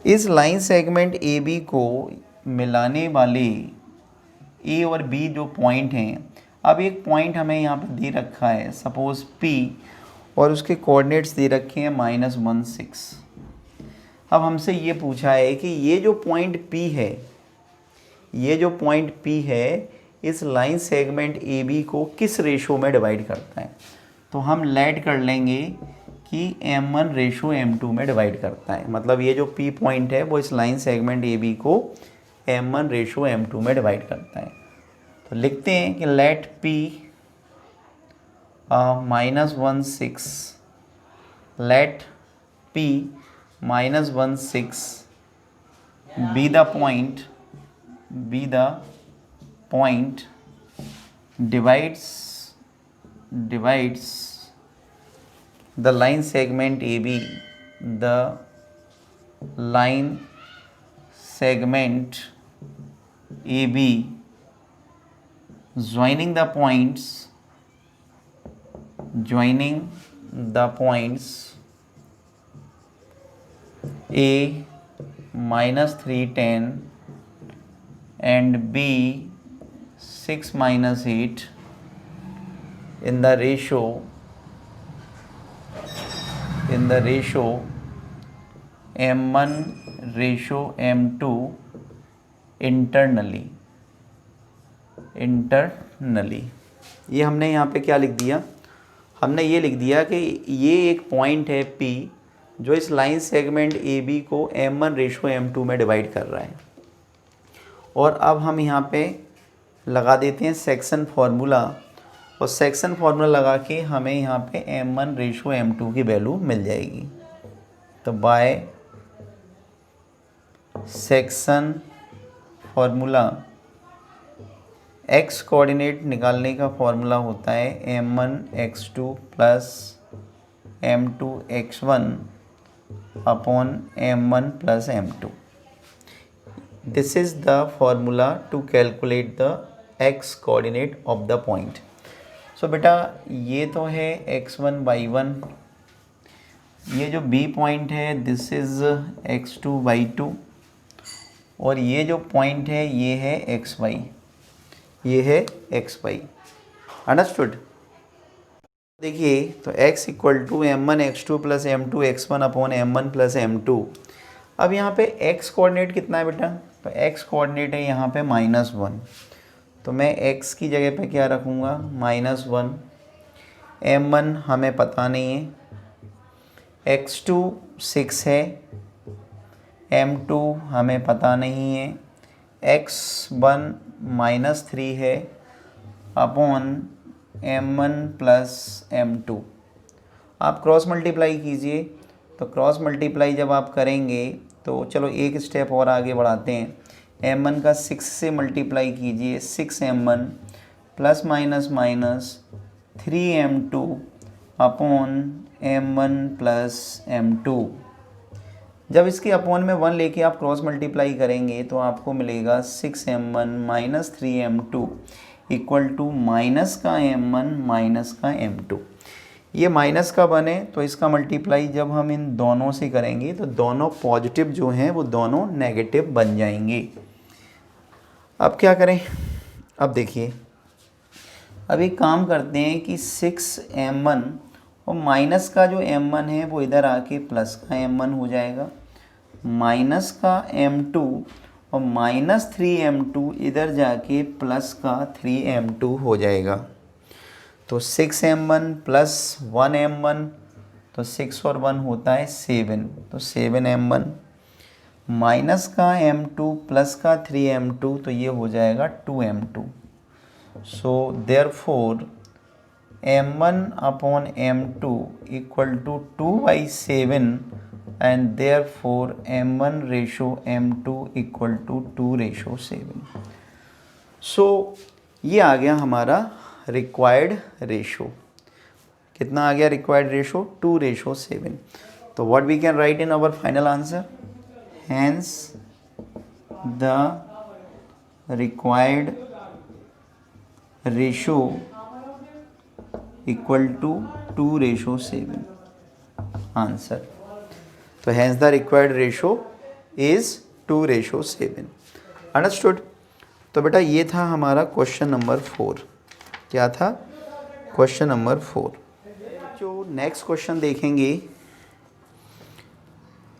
Speaker 1: इस लाइन सेगमेंट AB को मिलाने वाले A और B जो पॉइंट हैं, अब एक पॉइंट हमें यहाँ पे दे रखा है सपोज P और उसके कोऑर्डिनेट्स दे रखे हैं -1, 6। अब हमसे ये पूछा है कि ये जो पॉइंट P है, ये जो पॉइंट P है इस लाइन सेगमेंट AB को किस रेशो में डिवाइड करता है। तो हम लेट कर लेंगे कि M1/M2 में डिवाइड करता है। मतलब ये जो P पॉइंट है वो इस लाइन सेगमेंट AB को M1/M2 में डिवाइड करता है। तो लिखते हैं कि late P -1, 6, late P -1, 6 be the point divides the line segment AB, the line segment AB joining the points A -3, 10 and B 6, -8 in the ratio M1/M2 internally. ये हमने यहाँ पे क्या लिख दिया, हमने ये लिख दिया कि ये एक पॉइंट है P जो इस लाइन सेगमेंट AB को M1/M2 में डिवाइड कर रहा है। और अब हम यहाँ पे लगा देते हैं सेक्शन फार्मूला, और सेक्शन फार्मूला लगा के हमें यहाँ पे M1/M2 की वैल्यू मिल जाएगी। तो by section formula, x coordinate निकालने का फॉर्मूला होता है m1 x2 plus m2 x1 upon m1 plus m2. This is the formula to calculate the x coordinate of the point. So बेटा ये तो है x1 y1, ये जो b पॉइंट है दिस इज x2 y2, और ये जो पॉइंट है ये है xy, ये है xy. अंडरस्टूड. देखिए तो x equal to m1 x2 plus m2 x1 upon m1 plus m2. अब यहाँ पे x कोऑर्डिनेट कितना है बेटा, तो x कोऑर्डिनेट है यहाँ पे -1, तो मैं x की जगह पे क्या रखूँगा -1. m1 हमें पता नहीं है, x2 6 है, m2 हमें पता नहीं है, x1 -3 है अपॉन m1 प्लस m2. आप क्रॉस मल्टीप्लाई कीजिए, तो क्रॉस मल्टीप्लाई जब आप करेंगे तो चलो एक स्टेप और आगे बढ़ाते हैं. m1 का 6 से मल्टीप्लाई कीजिए, 6m1 plus minus 3m2 upon m1 plus m2. जब इसके अपॉन में 1 लेके आप क्रॉस मल्टीप्लाई करेंगे तो आपको मिलेगा 6m1 minus 3m2 equal to minus का m1 माइनस का m2. ये माइनस का बने तो इसका मल्टीप्लाई जब हम इन दोनों से करेंगे तो दोनों पॉजिटिव जो हैं वो दोनों नेगेटिव बन जाएंगे. अब क्या करें, अब देखिए, अब एक काम करते हैं कि 6m1 और माइनस का जो m1 है वो इधर आके प्लस का m1 हो जाएगा, माइनस का m2 और माइनस 3m2 इधर जाके प्लस का 3m2 हो जाएगा. तो 6m1 प्लस 1m1, तो 6 और 1 होता है 7, तो 7m1 माइनस का m2 प्लस का 3m2, तो ये हो जाएगा 2m2. So therefore m1 upon m2 equal to 2/7 and therefore m1 ratio m2 equal to 2/7. So ये आ गया हमारा रिक्वायर्ड रेशो. कितना आ गया रिक्वायर्ड रेशो, 2/7. तो what we can write in our final answer, hence the required ratio equal to 2/7. Answer. तो hence the required ratio is 2/7. Understood. तो बेटा ये था हमारा क्वेश्चन नंबर 4. क्या था, क्वेश्चन नंबर 4. जो नेक्स्ट क्वेश्चन देखेंगे,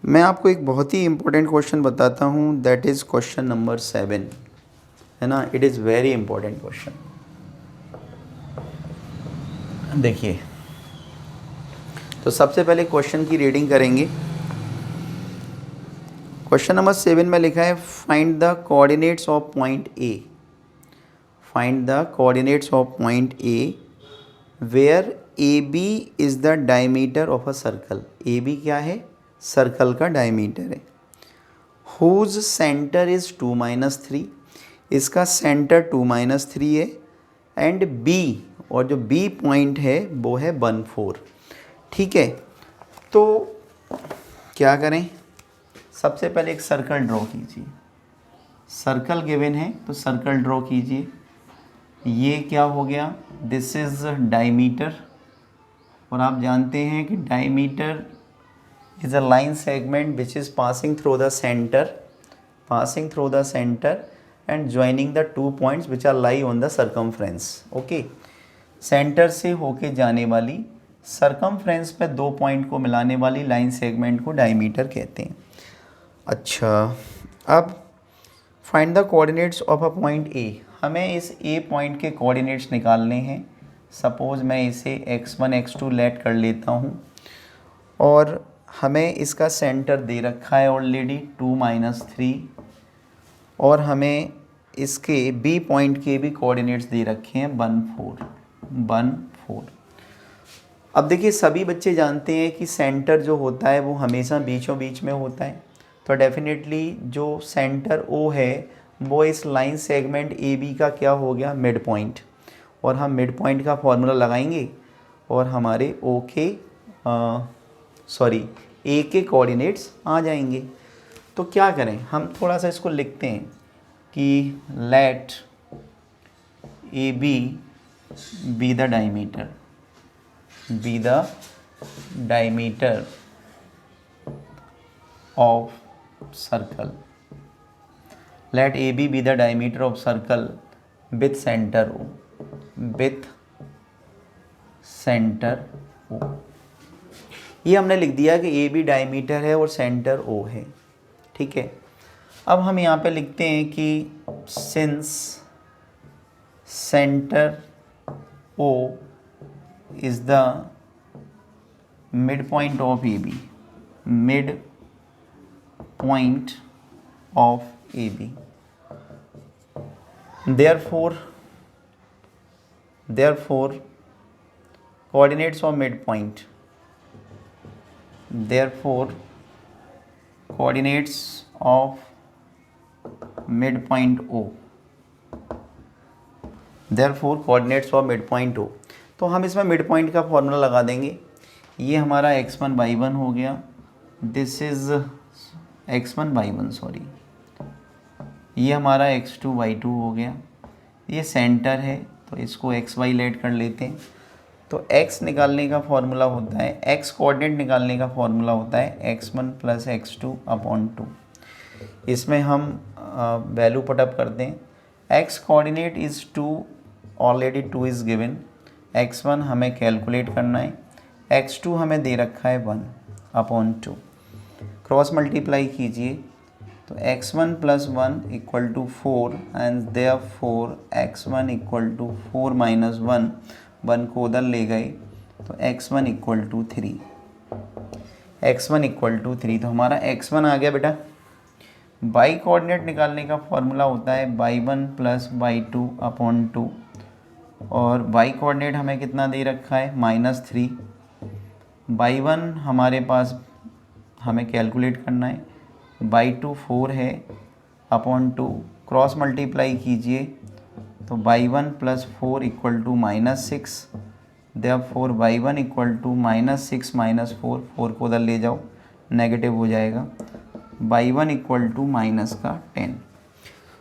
Speaker 1: मैं आपको एक बहुत ही इम्पोर्टेंट क्वेश्चन बताता हूँ, दैट इज़ क्वेश्चन नंबर 7, है ना. It is very important question. देखिए, तो सबसे पहले क्वेश्चन की रीडिंग करेंगे. क्वेश्चन नंबर 7 में लिखा है find the coordinates of point A. Find the coordinates of point A where A B is the diameter of a circle. A B क्या है, सर्कल का डायमीटर है. हुज सेंटर इज़ 2-3, इसका सेंटर 2-3 है. एंड बी, और जो बी पॉइंट है वो है 1-4. ठीक है, तो क्या करें, सबसे पहले एक सर्कल ड्रॉ कीजिए. सर्कल गिवन है तो सर्कल ड्रॉ कीजिए. ये क्या हो गया, दिस इज़ डायमीटर, और आप जानते हैं कि diameter is a line segment which is passing through the centre and joining the 2 points which are lie on the circumference. Okay, centre से होके जाने वाली, सर्कमफ्रेंस पे 2 पॉइंट को मिलाने वाली लाइन सेगमेंट को डायमीटर कहते हैं. अच्छा, अब find the coordinates of a point A. हमें इस ए पॉइंट के कोऑर्डिनेट्स निकालने हैं. सपोज़ मैं इसे x1 x2 लेट कर लेता हूँ, और हमें इसका सेंटर दे रखा है ऑलरेडी 2-3, और हमें इसके बी पॉइंट के भी कोऑर्डिनेट्स दे रखे हैं 1-4. अब देखिए, सभी बच्चे जानते हैं कि सेंटर जो होता है वो हमेशा बीचों बीच में होता है. तो डेफिनेटली जो सेंटर ओ है वो इस लाइन सेगमेंट ए बी का क्या हो गया, मिड पॉइंट, और हम मिड पॉइंट का फॉर्मूला लगाएंगे और हमारे ओ के ए के कोऑर्डिनेट्स आ जाएंगे। तो क्या करें, हम थोड़ा सा इसको लिखते हैं कि let A B the diameter of circle. Let AB be the diameter of circle with center O. ये हमने लिख दिया कि ए बी डायमीटर है और सेंटर ओ है, ठीक है। अब हम यहाँ पे लिखते हैं कि since centre O is the mid point of A B, mid point of A B, therefore coordinates of midpoint, therefore coordinates of midpoint O, therefore coordinates of midpoint O। तो हम इसमें मिड पॉइंट का फॉर्मूला लगा देंगे। ये हमारा x1 y1 हो गया, this is x1 y1 sorry, ये हमारा x2 y2 हो गया, ये सेंटर है तो इसको xy लेट कर लेते हैं। तो x निकालने का फॉर्मूला होता है, x कोऑर्डिनेट निकालने का फॉर्मूला होता है x1 प्लस x2 अपॉन 2। इसमें हम वैल्यू पुटअप करते हैं। x coordinate is 2, already 2 is given, x1 हमें कैलकुलेट करना है, x2 हमें दे रखा है 1 अपॉन 2, क्रॉस मल्टीप्लाई कीजिए तो x1 plus 1 equal to 4 and therefore x1 equal to 4 minus 1 को उधर ले गए तो x1 equal to 3, x1 equal to 3। तो हमारा x1 आ गया बेटा। y कोऑर्डिनेट निकालने का फॉर्मूला होता है y1 प्लस y2 अपॉन 2, और y कोऑर्डिनेट हमें कितना दे रखा है -3। y1 हमारे पास हमें कैलकुलेट करना है, y2 4 है अपॉन 2, क्रॉस मल्टीप्लाई कीजिए तो y1 plus 4 equal to -6, therefore y1 equal to -6 minus 4, 4 को उधर ले जाओ नेगेटिव हो जाएगा, y1 इक्वल टू -10।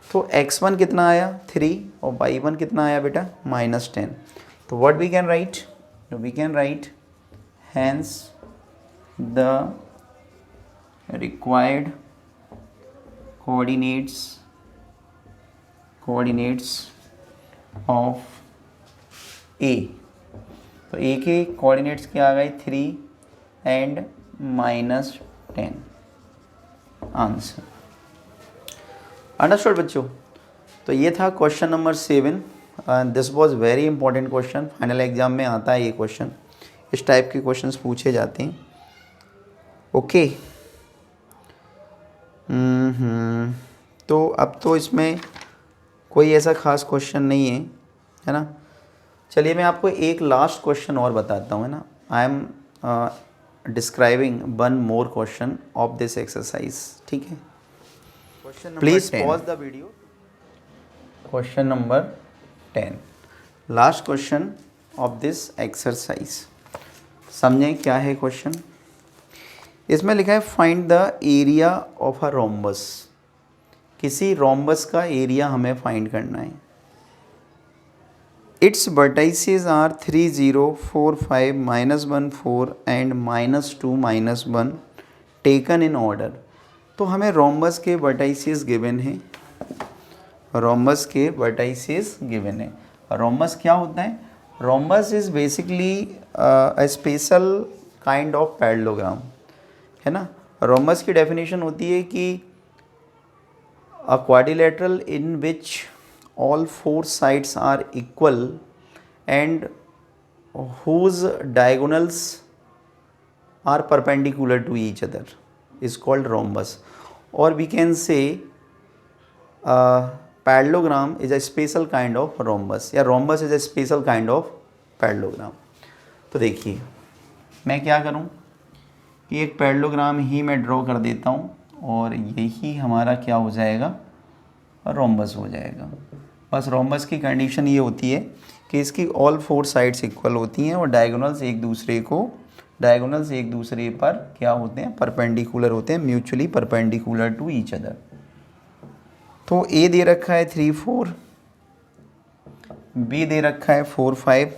Speaker 1: तो x1 कितना आया 3 और y1 कितना आया बेटा -10। तो what we can write, we can write hence the required coordinates of A। तो A के कोऑर्डिनेट्स क्या आ गए 3 एंड -10, आंसर। अंडरस्टूड बच्चों। तो ये था question number 7। This was very important question, final exam में आता है ये क्वेश्चन, इस टाइप के क्वेश्चंस पूछे जाते हैं। ओके तो अब तो इसमें कोई ऐसा ख़ास क्वेश्चन नहीं है ना। चलिए मैं आपको एक लास्ट क्वेश्चन और बताता हूँ, है ना। I am describing one more question of this exercise, ठीक है। Please pause the video. Question number 10, last question of this exercise. समझें क्या है क्वेश्चन। इसमें लिखा है find the area of a rhombus. किसी रोम्बस का एरिया हमें फाइंड करना है। Its vertices are 3 0 4 5 -1 4 and -2 -1 taken in order. तो हमें रोम्बस के वर्टाइसेस गिवन है, रोम्बस के वर्टाइसेस गिवन है। रोम्बस क्या होता है, rhombus is basically a special kind of parallelogram, है ना। रोम्बस की डेफिनेशन होती है कि a quadrilateral in which all 4 sides are equal and whose diagonals are perpendicular to each other is called rhombus, or we can say parallelogram is a special kind of rhombus, या rhombus is a special kind of parallelogram। तो देखिए मैं क्या करूं कि एक पैरेललोग्राम ही मैं ड्रॉ कर देता हूं और यही हमारा क्या हो जाएगा, और रोम्बस हो जाएगा। बस रोम्बस की कंडीशन ये होती है कि इसकी ऑल 4 साइड्स इक्वल होती हैं और डायगोनल्स एक दूसरे पर क्या होते हैं, परपेंडिकुलर होते हैं, mutually perpendicular to each other. तो ए दे रखा है 3 4, बी दे रखा है 4 5,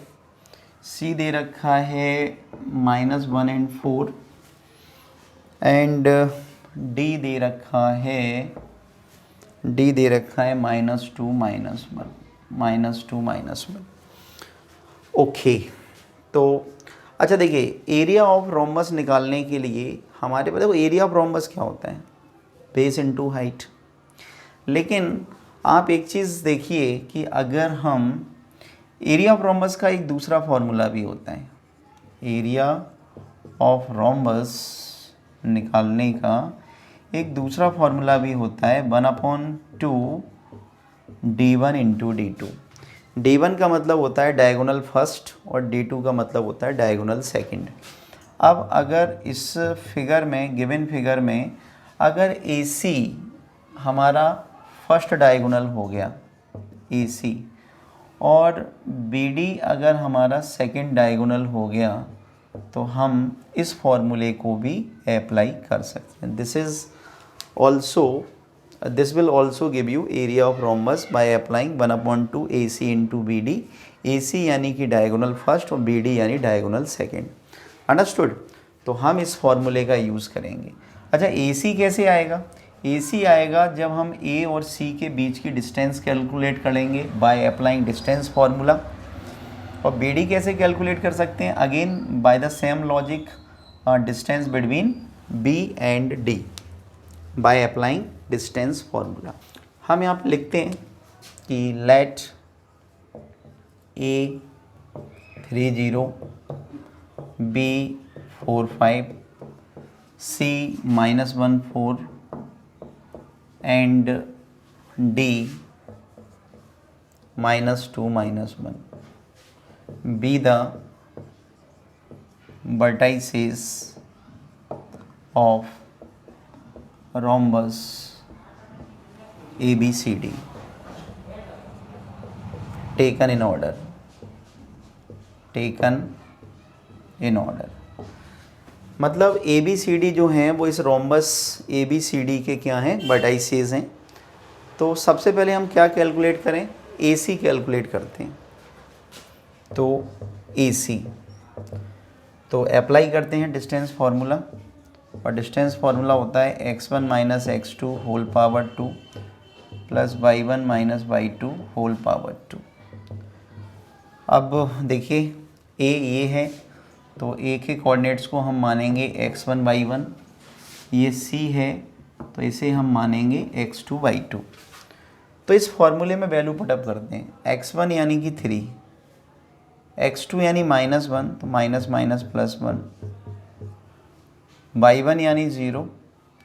Speaker 1: सी दे रखा है -1 एंड 4 एंड डी दे रखा है -2 -1। ओके, तो अच्छा देखिए, एरिया ऑफ रोम्बस निकालने के लिए हमारे पास, देखो एरिया ऑफ रोम्बस क्या होता है, बेस इनटू हाइट। लेकिन आप एक चीज़ देखिए कि अगर हम एरिया ऑफ रोम्बस का एक दूसरा फॉर्मूला भी होता है, एरिया ऑफ रोम्बस निकालने का एक दूसरा फॉर्मूला भी होता है 1/2 d1 इंटू d2। d1 का मतलब होता है डायगोनल फर्स्ट और d2 का मतलब होता है डायगोनल सेकंड। अब अगर इस फिगर में, गिवन फिगर में, अगर AC हमारा फर्स्ट डायगोनल हो गया AC और BD अगर हमारा सेकंड डायगोनल हो गया, तो हम इस फॉर्मूले को भी अप्लाई कर सकते हैं। This will also give you area of rhombus by applying 1/2 AC into BD। AC यानी कि डायगोनल फर्स्ट और BD यानी डायगोनल सेकंड। अंडरस्टूड? तो हम इस फॉर्मूले का यूज़ करेंगे। अच्छा, AC कैसे आएगा? AC आएगा जब हम A और C के बीच की डिस्टेंस कैलकुलेट करेंगे बाय अप्लाइंग डिस्टेंस फार्मूला। और BD कैसे कैलकुलेट कर सकते हैं? Again by the same logic, distance between B and D by applying distance formula. हम यहाँ पे लिखते हैं कि late A 3 0, B 4 5, C -1 4 and D -2 -1 be the vertices of rhombus ABCD taken in order। मतलब ABCD जो हैं वो इस रोम्बस ABCD के क्या हैं, वर्टाइसेस हैं। तो सबसे पहले हम क्या कैलकुलेट करें? AC कैलकुलेट करते हैं। तो AC, तो अप्लाई करते हैं डिस्टेंस फार्मूला, और डिस्टेंस फार्मूला होता है x1 - x2 whole power 2 plus y1 - y2 whole power 2। अब देखिए A ये है, तो A के कोऑर्डिनेट्स को हम मानेंगे x1 y1, ये C है तो इसे हम मानेंगे x2 y2। तो इस फॉर्मूले में वैल्यू पुटअप करते हैं। x1 यानी कि 3, x2 यानी -1 तो माइनस +1, y1 यानी 0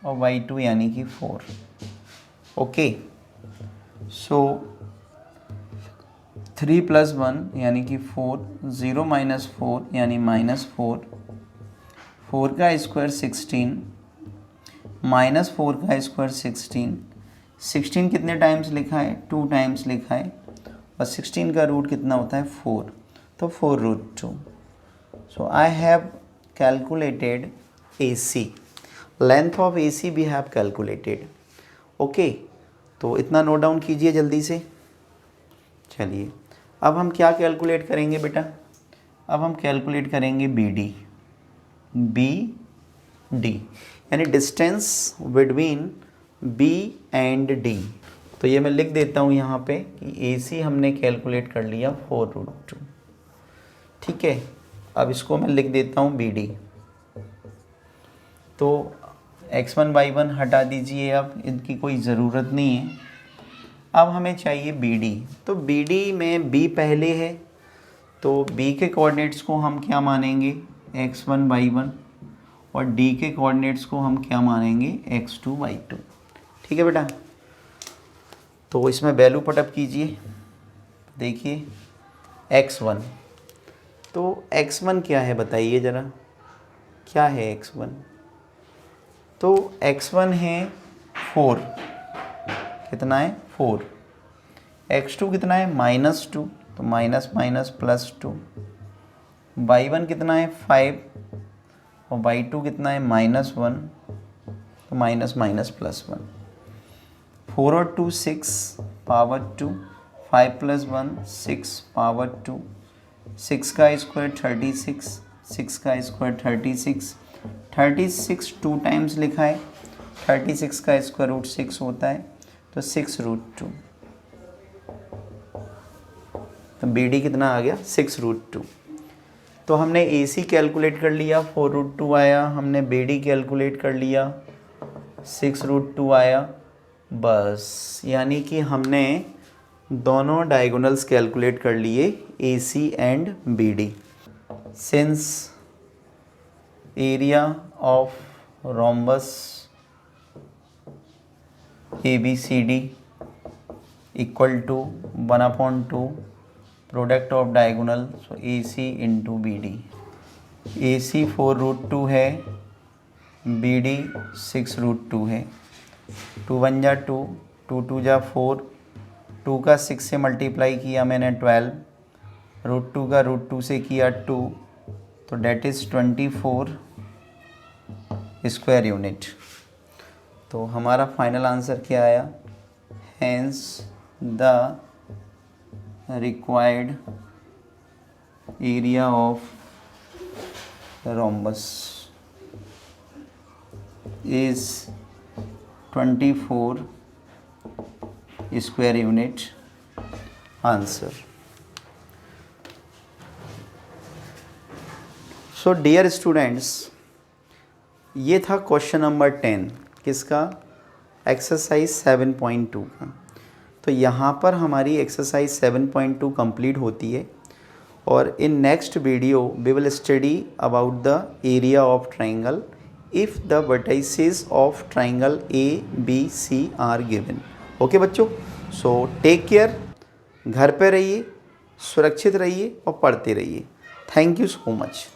Speaker 1: और y2 यानी कि 4। ओके, सो 3 + 1 यानी कि 4, 0 - 4 यानी -4, 4 का स्क्वायर 16, -4 का स्क्वायर 16। 16 कितने टाइम्स लिखा है? 2 टाइम्स लिखा है, और 16 का रूट कितना होता है? 4, तो 4√2। So I have calculated AC, length of AC भी हैव कैलकुलेटेड। ओके, तो इतना नोट डाउन कीजिए जल्दी से। चलिए, अब हम क्या कैलकुलेट करेंगे बेटा? अब हम कैलकुलेट करेंगे BD यानी distance between B and D। तो ये मैं लिख देता हूँ यहाँ पे कि AC हमने कैलकुलेट कर लिया 4√2। ठीक है, अब इसको मैं लिख देता हूँ BD। तो x1 y1 हटा दीजिए, अब इनकी कोई ज़रूरत नहीं है। अब हमें चाहिए BD। तो BD में B पहले है, तो B के कोऑर्डिनेट्स को हम क्या मानेंगे? x1 y1, और D के कोऑर्डिनेट्स को हम क्या मानेंगे? x2 y2। ठीक है बेटा, तो इसमें वैल्यू पुटअप कीजिए। देखिए x1, तो x1 क्या है बताइए ज़रा, क्या है x1? तो x1 है 4, कितना है 4, x2 कितना है -2 तो माइनस माइनस +2, y1 कितना है 5 और y2 कितना है -1 तो माइनस माइनस +1, 4 और 2 6 पावर 2, 5 + 1 6 पावर 2, 6 का स्क्वायर 36, 6 का स्क्वायर 36, 36 2 टाइम्स लिखा है, 36 का स्क्वायर रूट 6 होता है तो 6√2, तो BD कितना आ गया 6√2। तो हमने AC कैलकुलेट कर लिया 4√2 आया, हमने BD कैलकुलेट कर लिया 6√2 आया, बस यानी कि हमने दोनों डायगोनल्स कैलकुलेट कर लिए AC and BD। Since area of rhombus ABCD equal to 1/2 product of diagonal, so AC into BD। AC 4√2 है, BD 6√2 है, 2 1 जा 2, 2 2 जा 4, 2 का 6 से मल्टीप्लाई किया मैंने 12, √2 का √2 से किया 2, तो डेट इज़ 24 स्क्वायर यूनिट। तो हमारा फाइनल आंसर क्या आया, hence the required area of rhombus is 24 square unit answer। So dear students, ये था क्वेश्चन नंबर 10 किसका, एक्सरसाइज 7.2 का। तो यहाँ पर हमारी एक्सरसाइज 7.2 कंप्लीट होती है और in next video we will study about the area of triangle if the vertices of triangle ABC are given. Okay बच्चों, सो टेक केयर, घर पे रहिए, सुरक्षित रहिए और पढ़ते रहिए। Thank you so much.